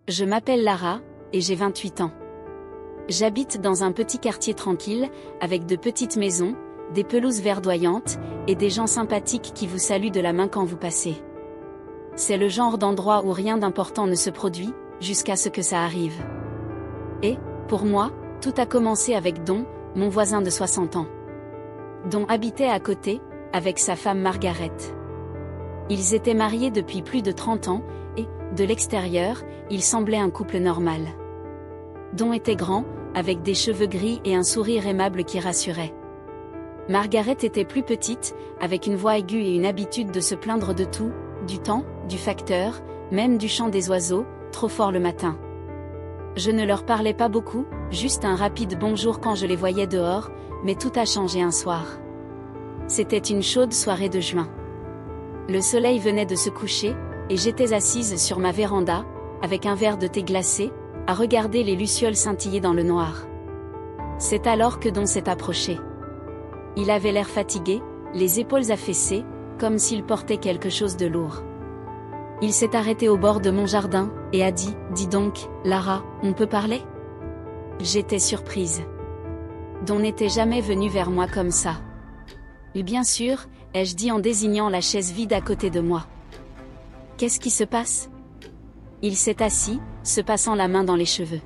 Je m'appelle Lara, et j'ai 28 ans. J'habite dans un petit quartier tranquille, avec de petites maisons, des pelouses verdoyantes, et des gens sympathiques qui vous saluent de la main quand vous passez. C'est le genre d'endroit où rien d'important ne se produit, jusqu'à ce que ça arrive. Et, pour moi, tout a commencé avec Don, mon voisin de 60 ans. Don habitait à côté, avec sa femme Margaret. Ils étaient mariés depuis plus de 30 ans, et, de l'extérieur, ils semblaient un couple normal. Don était grand, avec des cheveux gris et un sourire aimable qui rassurait. Margaret était plus petite, avec une voix aiguë et une habitude de se plaindre de tout, du temps, du facteur, même du chant des oiseaux, trop fort le matin. Je ne leur parlais pas beaucoup, juste un rapide bonjour quand je les voyais dehors, mais tout a changé un soir. C'était une chaude soirée de juin. Le soleil venait de se coucher, et j'étais assise sur ma véranda, avec un verre de thé glacé, à regarder les lucioles scintiller dans le noir. C'est alors que Don s'est approché. Il avait l'air fatigué, les épaules affaissées, comme s'il portait quelque chose de lourd. Il s'est arrêté au bord de mon jardin, et a dit « Dis donc, Lara, on peut parler ?» J'étais surprise. Don n'était jamais venu vers moi comme ça. « Oui, bien sûr », ai-je dit en désignant la chaise vide à côté de moi. « Qu'est-ce qui se passe ?» Il s'est assis, se passant la main dans les cheveux.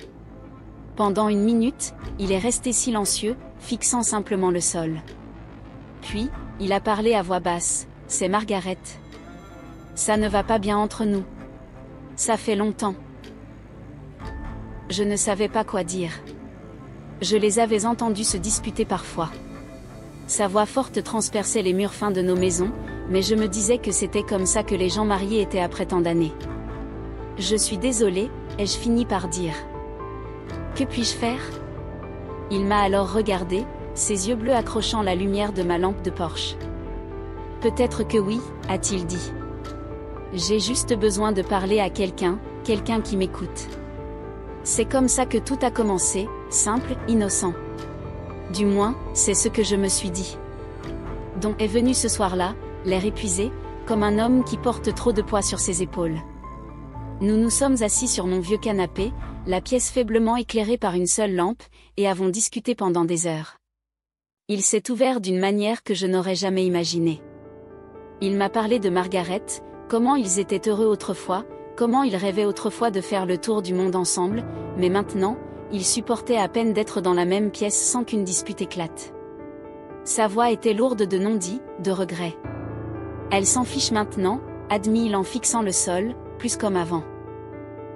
Pendant une minute, il est resté silencieux, fixant simplement le sol. Puis, il a parlé à voix basse. « C'est Margaret. Ça ne va pas bien entre nous. Ça fait longtemps. » Je ne savais pas quoi dire. Je les avais entendus se disputer parfois. Sa voix forte transperçait les murs fins de nos maisons, mais je me disais que c'était comme ça que les gens mariés étaient après tant d'années. « Je suis désolée », ai-je fini par dire. « Que puis-je faire ?» Il m'a alors regardé, ses yeux bleus accrochant la lumière de ma lampe de Porsche. « Peut-être que oui, a-t-il dit. J'ai juste besoin de parler à quelqu'un qui m'écoute. » C'est comme ça que tout a commencé, simple, innocent. Du moins, c'est ce que je me suis dit. Don est venu ce soir-là, l'air épuisé, comme un homme qui porte trop de poids sur ses épaules. Nous nous sommes assis sur mon vieux canapé, la pièce faiblement éclairée par une seule lampe, et avons discuté pendant des heures. Il s'est ouvert d'une manière que je n'aurais jamais imaginée. Il m'a parlé de Margaret, comment ils étaient heureux autrefois, comment ils rêvaient autrefois de faire le tour du monde ensemble, mais maintenant, ils supportaient à peine d'être dans la même pièce sans qu'une dispute éclate. Sa voix était lourde de non-dits, de regrets. Elle s'en fiche maintenant, admit-il en fixant le sol, plus comme avant.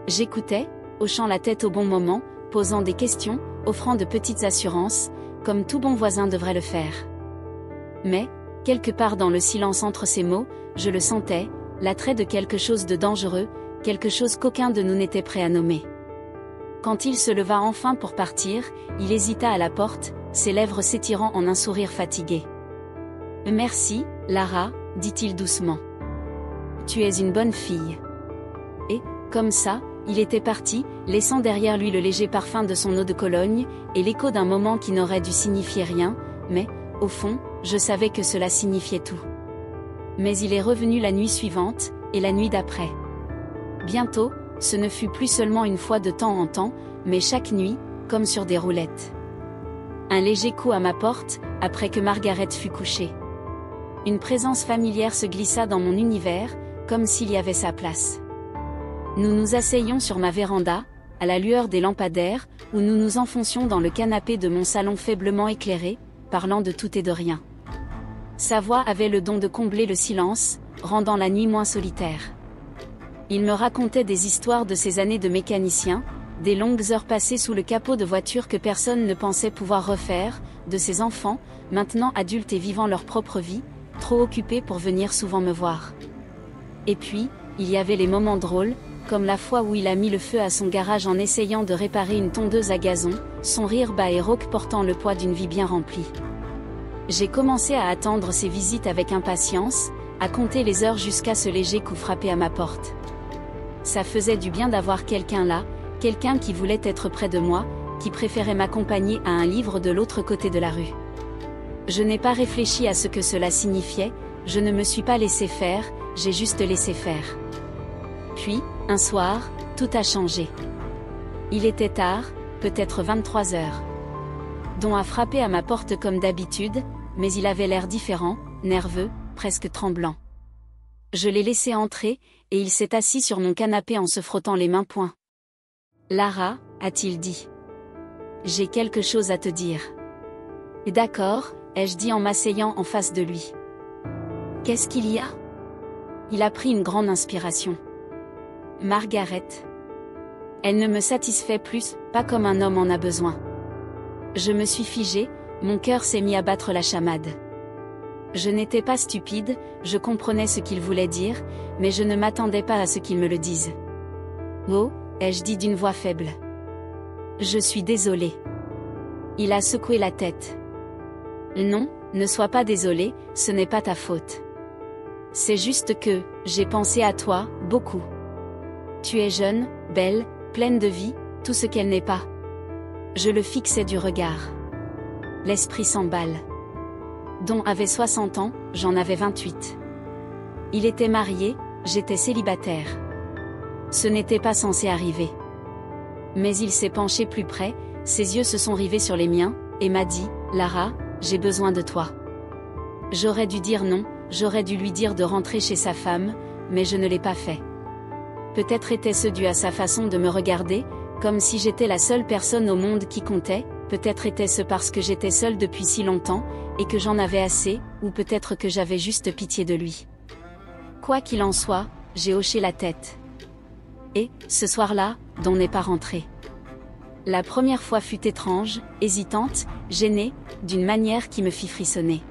J'écoutais, hochant la tête au bon moment, posant des questions, offrant de petites assurances, comme tout bon voisin devrait le faire. Mais, quelque part dans le silence entre ces mots, je le sentais, l'attrait de quelque chose de dangereux, quelque chose qu'aucun de nous n'était prêt à nommer. Quand il se leva enfin pour partir, il hésita à la porte, ses lèvres s'étirant en un sourire fatigué. « Merci, Lara, dit-il doucement. Tu es une bonne fille. » Et, comme ça, il était parti, laissant derrière lui le léger parfum de son eau de Cologne, et l'écho d'un moment qui n'aurait dû signifier rien, mais, au fond, je savais que cela signifiait tout. Mais il est revenu la nuit suivante, et la nuit d'après. Bientôt, ce ne fut plus seulement une fois de temps en temps, mais chaque nuit, comme sur des roulettes. Un léger coup à ma porte, après que Margaret fut couchée. Une présence familière se glissa dans mon univers, comme s'il y avait sa place. Nous nous asseyions sur ma véranda, à la lueur des lampadaires, où nous nous enfoncions dans le canapé de mon salon faiblement éclairé, parlant de tout et de rien. Sa voix avait le don de combler le silence, rendant la nuit moins solitaire. Il me racontait des histoires de ses années de mécanicien, des longues heures passées sous le capot de voitures que personne ne pensait pouvoir refaire, de ses enfants, maintenant adultes et vivant leur propre vie, trop occupés pour venir souvent me voir. Et puis, il y avait les moments drôles, comme la fois où il a mis le feu à son garage en essayant de réparer une tondeuse à gazon, son rire bas et rauque portant le poids d'une vie bien remplie. J'ai commencé à attendre ses visites avec impatience, à compter les heures jusqu'à ce léger coup frappé à ma porte. Ça faisait du bien d'avoir quelqu'un là, quelqu'un qui voulait être près de moi, qui préférait m'accompagner à un livre de l'autre côté de la rue. Je n'ai pas réfléchi à ce que cela signifiait, je ne me suis pas laissé faire, j'ai juste laissé faire. Puis, un soir, Tout a changé. Il était tard, peut-être 23 heures. Don a frappé à ma porte comme d'habitude, mais il avait l'air différent, nerveux, presque tremblant. Je l'ai laissé entrer, et il s'est assis sur mon canapé en se frottant les mains point. Lara, a-t-il dit. J'ai quelque chose à te dire. D'accord, ai-je dit en m'asseyant en face de lui. Qu'est-ce qu'il y a? Il a pris une grande inspiration. Margaret. Elle ne me satisfait plus, pas comme un homme en a besoin. Je me suis figée, mon cœur s'est mis à battre la chamade. Je n'étais pas stupide, je comprenais ce qu'il voulait dire, mais je ne m'attendais pas à ce qu'il me le dise. Oh, ai-je dit d'une voix faible. Je suis désolée. Il a secoué la tête. Non, ne sois pas désolée, ce n'est pas ta faute. C'est juste que, j'ai pensé à toi, beaucoup. Tu es jeune, belle, pleine de vie, tout ce qu'elle n'est pas. Je le fixais du regard. L'esprit s'emballe. Don avait 60 ans, j'en avais 28. Il était marié, j'étais célibataire. Ce n'était pas censé arriver. Mais il s'est penché plus près, ses yeux se sont rivés sur les miens, et m'a dit, Lara, j'ai besoin de toi. J'aurais dû dire non, j'aurais dû lui dire de rentrer chez sa femme, mais je ne l'ai pas fait. Peut-être était-ce dû à sa façon de me regarder, comme si j'étais la seule personne au monde qui comptait, peut-être était-ce parce que j'étais seule depuis si longtemps, et que j'en avais assez, ou peut-être que j'avais juste pitié de lui. Quoi qu'il en soit, j'ai hoché la tête. Et, ce soir-là, Don n'est pas rentré. La première fois fut étrange, hésitante, gênée, d'une manière qui me fit frissonner.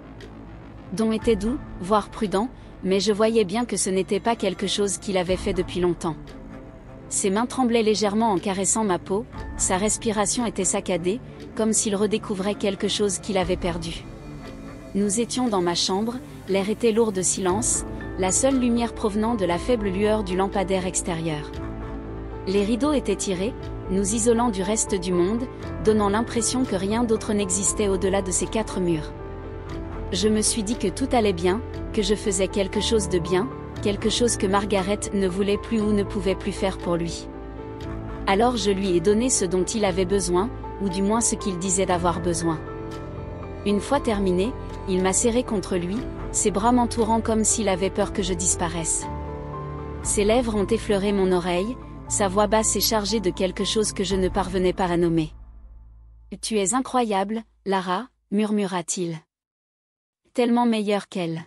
Don était doux, voire prudent, mais je voyais bien que ce n'était pas quelque chose qu'il avait fait depuis longtemps. Ses mains tremblaient légèrement en caressant ma peau, sa respiration était saccadée, comme s'il redécouvrait quelque chose qu'il avait perdu. Nous étions dans ma chambre, l'air était lourd de silence, la seule lumière provenant de la faible lueur du lampadaire extérieur. Les rideaux étaient tirés, nous isolant du reste du monde, donnant l'impression que rien d'autre n'existait au-delà de ces 4 murs. Je me suis dit que tout allait bien, que je faisais quelque chose de bien, quelque chose que Margaret ne voulait plus ou ne pouvait plus faire pour lui. Alors je lui ai donné ce dont il avait besoin, ou du moins ce qu'il disait d'avoir besoin. Une fois terminé, il m'a serré contre lui, ses bras m'entourant comme s'il avait peur que je disparaisse. Ses lèvres ont effleuré mon oreille, sa voix basse est chargée de quelque chose que je ne parvenais pas à nommer. « Tu es incroyable, Lara », murmura-t-il. Tellement meilleure qu'elle.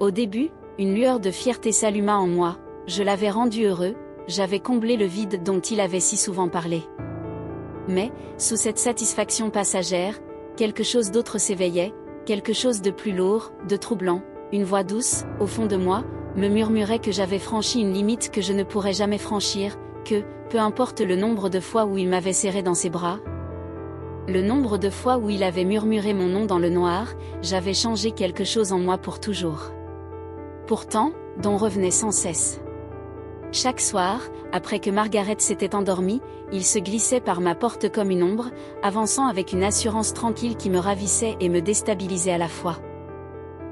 Au début, une lueur de fierté s'alluma en moi, je l'avais rendu heureux, j'avais comblé le vide dont il avait si souvent parlé. Mais, sous cette satisfaction passagère, quelque chose d'autre s'éveillait, quelque chose de plus lourd, de troublant, une voix douce, au fond de moi, me murmurait que j'avais franchi une limite que je ne pourrais jamais franchir, que, peu importe le nombre de fois où il m'avait serré dans ses bras, le nombre de fois où il avait murmuré mon nom dans le noir, j'avais changé quelque chose en moi pour toujours. Pourtant, Don revenait sans cesse. Chaque soir, après que Margaret s'était endormie, il se glissait par ma porte comme une ombre, avançant avec une assurance tranquille qui me ravissait et me déstabilisait à la fois.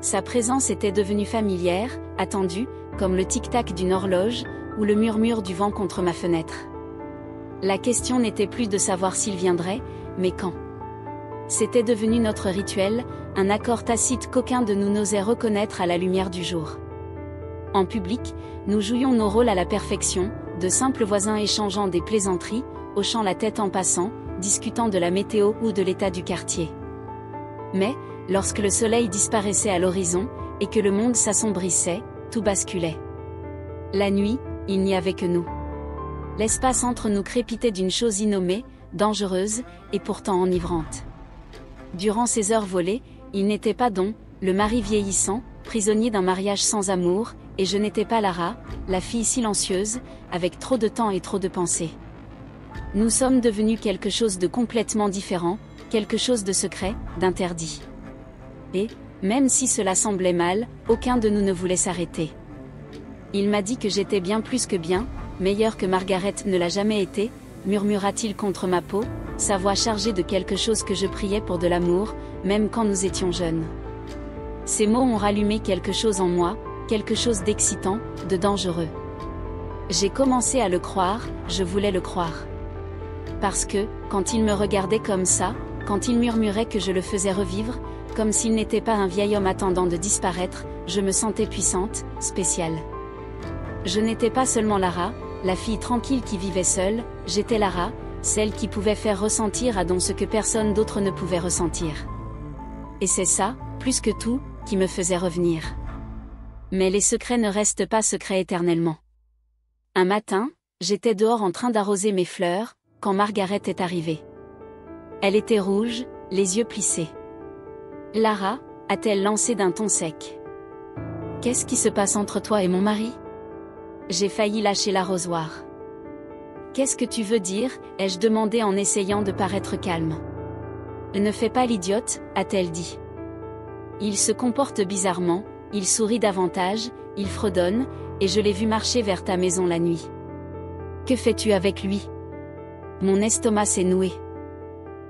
Sa présence était devenue familière, attendue, comme le tic-tac d'une horloge, ou le murmure du vent contre ma fenêtre. La question n'était plus de savoir s'il viendrait, mais quand. C'était devenu notre rituel, un accord tacite qu'aucun de nous n'osait reconnaître à la lumière du jour. En public, nous jouions nos rôles à la perfection, de simples voisins échangeant des plaisanteries, hochant la tête en passant, discutant de la météo ou de l'état du quartier. Mais, lorsque le soleil disparaissait à l'horizon, et que le monde s'assombrissait, tout basculait. La nuit, il n'y avait que nous. L'espace entre nous crépitait d'une chose innommée, dangereuse, et pourtant enivrante. Durant ces heures volées, il n'était pas Don, le mari vieillissant, prisonnier d'un mariage sans amour, et je n'étais pas Lara, la fille silencieuse, avec trop de temps et trop de pensées. Nous sommes devenus quelque chose de complètement différent, quelque chose de secret, d'interdit. Et, même si cela semblait mal, aucun de nous ne voulait s'arrêter. Il m'a dit que j'étais bien plus que bien, meilleure que Margaret ne l'a jamais été, murmura-t-il contre ma peau, sa voix chargée de quelque chose que je priais pour de l'amour, même quand nous étions jeunes. Ces mots ont rallumé quelque chose en moi, quelque chose d'excitant, de dangereux. J'ai commencé à le croire, je voulais le croire. Parce que, quand il me regardait comme ça, quand il murmurait que je le faisais revivre, comme s'il n'était pas un vieil homme attendant de disparaître, je me sentais puissante, spéciale. Je n'étais pas seulement Lara, la fille tranquille qui vivait seule, j'étais Lara, celle qui pouvait faire ressentir à Don ce que personne d'autre ne pouvait ressentir. Et c'est ça, plus que tout, qui me faisait revenir. Mais les secrets ne restent pas secrets éternellement. Un matin, j'étais dehors en train d'arroser mes fleurs, quand Margaret est arrivée. Elle était rouge, les yeux plissés. « Lara » a-t-elle lancé d'un ton sec. « Qu'est-ce qui se passe entre toi et mon mari ?» J'ai failli lâcher l'arrosoir. « Qu'est-ce que tu veux dire ?» ai-je demandé en essayant de paraître calme. « Ne fais pas l'idiote » a-t-elle dit. Il se comporte bizarrement, il sourit davantage, il fredonne, et je l'ai vu marcher vers ta maison la nuit. Que fais-tu avec lui ? Mon estomac s'est noué.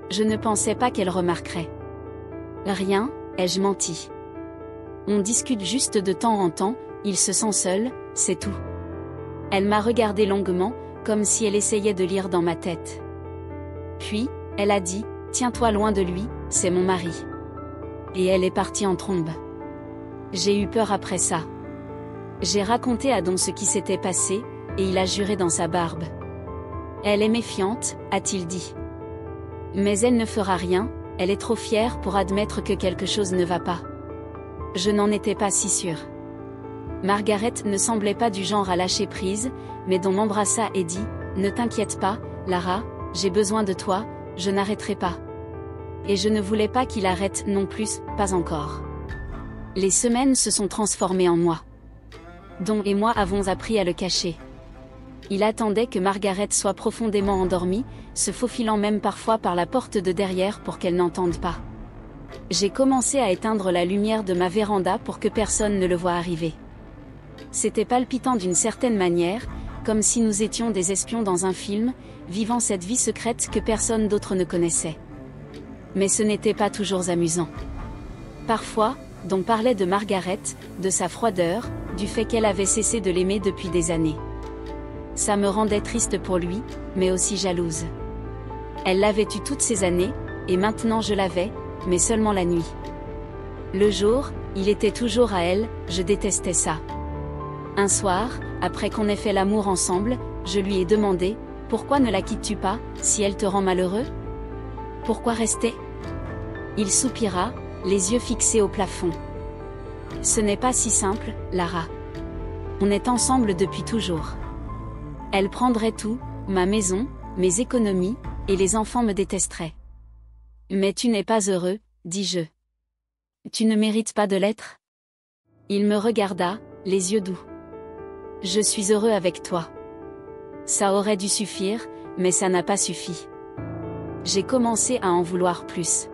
Je ne pensais pas qu'elle remarquerait. Rien, ai-je menti. On discute juste de temps en temps, il se sent seul, c'est tout. Elle m'a regardé longuement, comme si elle essayait de lire dans ma tête. Puis, elle a dit, tiens-toi loin de lui, c'est mon mari. Et elle est partie en trombe. J'ai eu peur après ça. J'ai raconté à Don ce qui s'était passé, et il a juré dans sa barbe. Elle est méfiante, a-t-il dit. Mais elle ne fera rien, elle est trop fière pour admettre que quelque chose ne va pas. Je n'en étais pas si sûre. Margaret ne semblait pas du genre à lâcher prise, mais Don m'embrassa et dit, ne t'inquiète pas, Lara, j'ai besoin de toi, je n'arrêterai pas. Et je ne voulais pas qu'il arrête non plus, pas encore. Les semaines se sont transformées en mois. Don et moi avons appris à le cacher. Il attendait que Margaret soit profondément endormie, se faufilant même parfois par la porte de derrière pour qu'elle n'entende pas. J'ai commencé à éteindre la lumière de ma véranda pour que personne ne le voie arriver. C'était palpitant d'une certaine manière, comme si nous étions des espions dans un film, vivant cette vie secrète que personne d'autre ne connaissait. Mais ce n'était pas toujours amusant. Parfois, Don parlait de Margaret, de sa froideur, du fait qu'elle avait cessé de l'aimer depuis des années. Ça me rendait triste pour lui, mais aussi jalouse. Elle l'avait eu toutes ces années, et maintenant je l'avais, mais seulement la nuit. Le jour, il était toujours à elle, je détestais ça. Un soir, après qu'on ait fait l'amour ensemble, je lui ai demandé, pourquoi ne la quittes-tu pas, si elle te rend malheureux ? Pourquoi rester ? Il soupira, les yeux fixés au plafond. Ce n'est pas si simple, Lara. On est ensemble depuis toujours. Elle prendrait tout, ma maison, mes économies, et les enfants me détesteraient. Mais tu n'es pas heureux, dis-je. Tu ne mérites pas de l'être ? Il me regarda, les yeux doux. Je suis heureux avec toi. Ça aurait dû suffire, mais ça n'a pas suffi. J'ai commencé à en vouloir plus.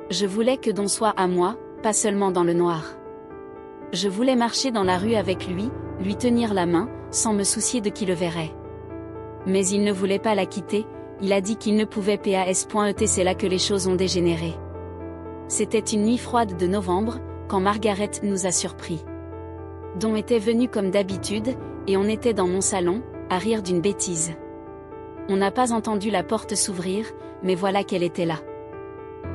Je voulais que Don soit à moi, pas seulement dans le noir. Je voulais marcher dans la rue avec lui, lui tenir la main, sans me soucier de qui le verrait. Mais il ne voulait pas la quitter, il a dit qu'il ne pouvait pas. C'est là que les choses ont dégénéré. C'était une nuit froide de novembre, quand Margaret nous a surpris. Don était venu comme d'habitude, et on était dans mon salon, à rire d'une bêtise. On n'a pas entendu la porte s'ouvrir, mais voilà qu'elle était là.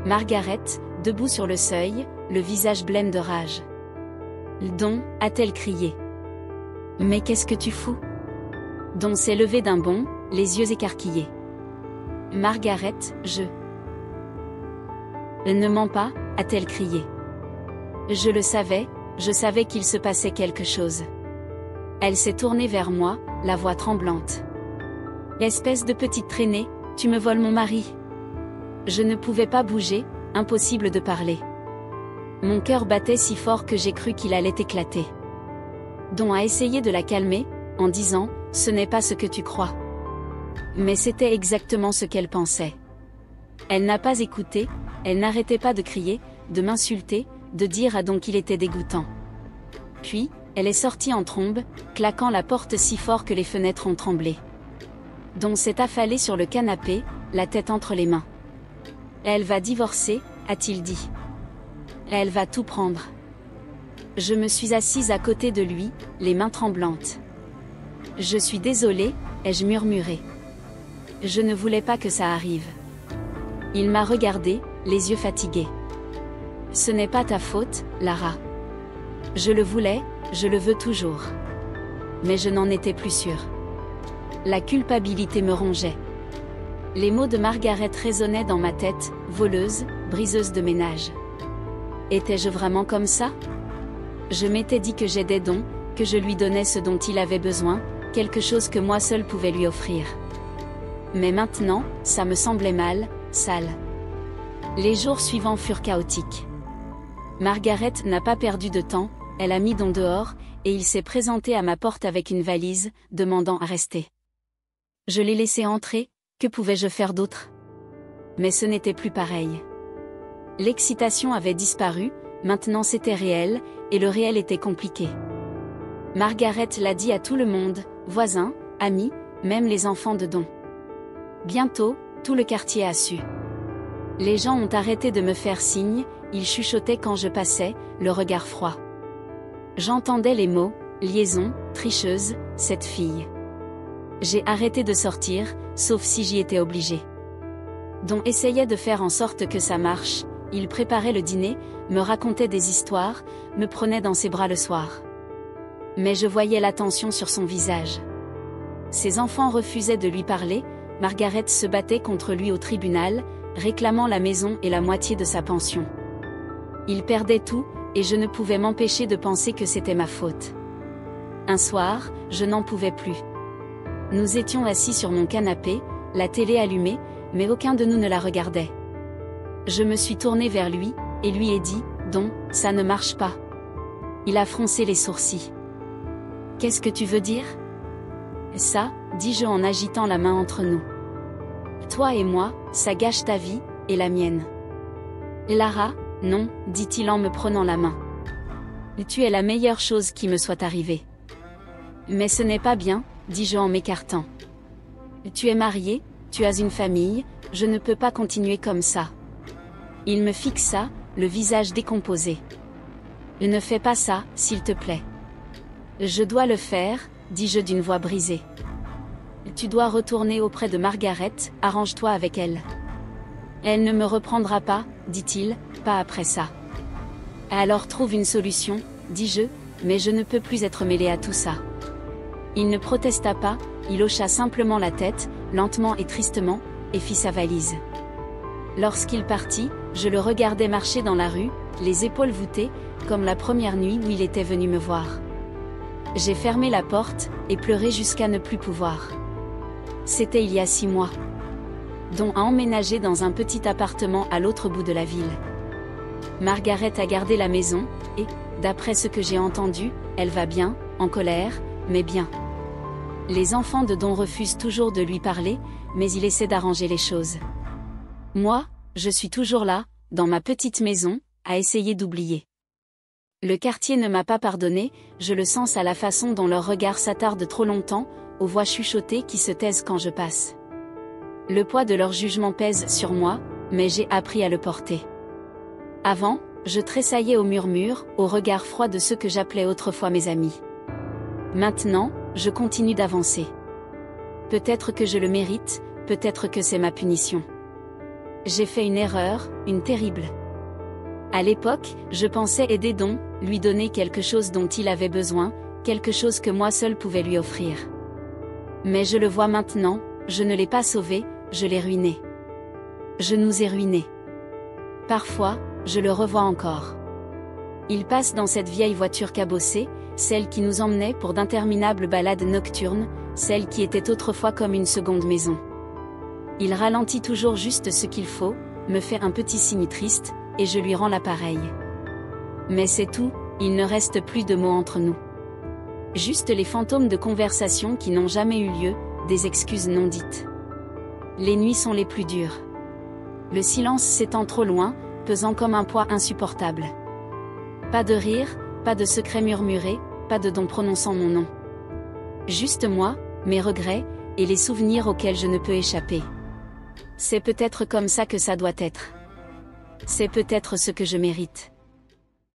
Margaret, debout sur le seuil, le visage blême de rage. Don, a-t-elle crié. Mais qu'est-ce que tu fous ? Don s'est levé d'un bond, les yeux écarquillés. Margaret, Ne mens pas, a-t-elle crié. Je le savais, je savais qu'il se passait quelque chose. Elle s'est tournée vers moi, la voix tremblante. Espèce de petite traînée, tu me voles mon mari. Je ne pouvais pas bouger, impossible de parler. Mon cœur battait si fort que j'ai cru qu'il allait éclater. Don a essayé de la calmer, en disant, ce n'est pas ce que tu crois. Mais c'était exactement ce qu'elle pensait. Elle n'a pas écouté, elle n'arrêtait pas de crier, de m'insulter, de dire à Don qu'il était dégoûtant. Puis, elle est sortie en trombe, claquant la porte si fort que les fenêtres ont tremblé. Don s'est affalé sur le canapé, la tête entre les mains. Elle va divorcer, a-t-il dit. Elle va tout prendre. Je me suis assise à côté de lui, les mains tremblantes. Je suis désolée, ai-je murmuré. Je ne voulais pas que ça arrive. Il m'a regardé, les yeux fatigués. Ce n'est pas ta faute, Lara. Je le voulais, je le veux toujours. Mais je n'en étais plus sûre. La culpabilité me rongeait. Les mots de Margaret résonnaient dans ma tête, voleuse, briseuse de ménage. Étais-je vraiment comme ça? Je m'étais dit que j'aidais Don, que je lui donnais ce dont il avait besoin, quelque chose que moi seule pouvais lui offrir. Mais maintenant, ça me semblait mal, sale. Les jours suivants furent chaotiques. Margaret n'a pas perdu de temps, elle a mis Don dehors, et il s'est présenté à ma porte avec une valise, demandant à rester. Je l'ai laissé entrer, que pouvais-je faire d'autre? Mais ce n'était plus pareil. L'excitation avait disparu, maintenant c'était réel, et le réel était compliqué. Margaret l'a dit à tout le monde, voisins, amis, même les enfants de Don. Bientôt, tout le quartier a su. Les gens ont arrêté de me faire signe, ils chuchotaient quand je passais, le regard froid. J'entendais les mots, liaison, tricheuse, cette fille. J'ai arrêté de sortir, sauf si j'y étais obligée. Don essayait de faire en sorte que ça marche, il préparait le dîner, me racontait des histoires, me prenait dans ses bras le soir. Mais je voyais la tension sur son visage. Ses enfants refusaient de lui parler, Margaret se battait contre lui au tribunal, réclamant la maison et la moitié de sa pension. Il perdait tout, et je ne pouvais m'empêcher de penser que c'était ma faute. Un soir, je n'en pouvais plus. Nous étions assis sur mon canapé, la télé allumée, mais aucun de nous ne la regardait. Je me suis tournée vers lui, et lui ai dit, « Don, ça ne marche pas. » Il a froncé les sourcils. « Qu'est-ce que tu veux dire ?» Ça, dis-je en agitant la main entre nous. Toi et moi, ça gâche ta vie, et la mienne. Lara, non, dit-il en me prenant la main. Tu es la meilleure chose qui me soit arrivée. Mais ce n'est pas bien, dis-je en m'écartant. Tu es mariée, tu as une famille, je ne peux pas continuer comme ça. Il me fixa, le visage décomposé. Ne fais pas ça, s'il te plaît. Je dois le faire, dis-je d'une voix brisée. Tu dois retourner auprès de Margaret, arrange-toi avec elle. Elle ne me reprendra pas, dit-il, pas après ça. Alors trouve une solution, dis-je, mais je ne peux plus être mêlée à tout ça. Il ne protesta pas, il hocha simplement la tête, lentement et tristement, et fit sa valise. Lorsqu'il partit, je le regardais marcher dans la rue, les épaules voûtées, comme la première nuit où il était venu me voir. J'ai fermé la porte, et pleuré jusqu'à ne plus pouvoir. C'était il y a 6 mois. Don a emménagé dans un petit appartement à l'autre bout de la ville. Margaret a gardé la maison, et, d'après ce que j'ai entendu, elle va bien, en colère, mais bien. Les enfants de Don refusent toujours de lui parler, mais il essaie d'arranger les choses. Moi, je suis toujours là, dans ma petite maison, à essayer d'oublier. Le quartier ne m'a pas pardonné, je le sens à la façon dont leurs regards s'attardent trop longtemps, aux voix chuchotées qui se taisent quand je passe. Le poids de leur jugement pèse sur moi, mais j'ai appris à le porter. Avant, je tressaillais au murmure, au regard froid de ceux que j'appelais autrefois mes amis. Maintenant, je continue d'avancer. Peut-être que je le mérite, peut-être que c'est ma punition. J'ai fait une erreur, une terrible. À l'époque, je pensais aider Don, lui donner quelque chose dont il avait besoin, quelque chose que moi seule pouvais lui offrir. Mais je le vois maintenant, je ne l'ai pas sauvé, je l'ai ruiné. Je nous ai ruinés. Parfois, je le revois encore. Il passe dans cette vieille voiture cabossée, celle qui nous emmenait pour d'interminables balades nocturnes, celle qui était autrefois comme une seconde maison. Il ralentit toujours juste ce qu'il faut, me fait un petit signe triste, et je lui rends l'appareil. Mais c'est tout, il ne reste plus de mots entre nous. Juste les fantômes de conversations qui n'ont jamais eu lieu, des excuses non dites. Les nuits sont les plus dures. Le silence s'étend trop loin, pesant comme un poids insupportable. Pas de rire, pas de secrets murmurés, pas de Don prononçant mon nom. Juste moi, mes regrets, et les souvenirs auxquels je ne peux échapper. C'est peut-être comme ça que ça doit être. C'est peut-être ce que je mérite.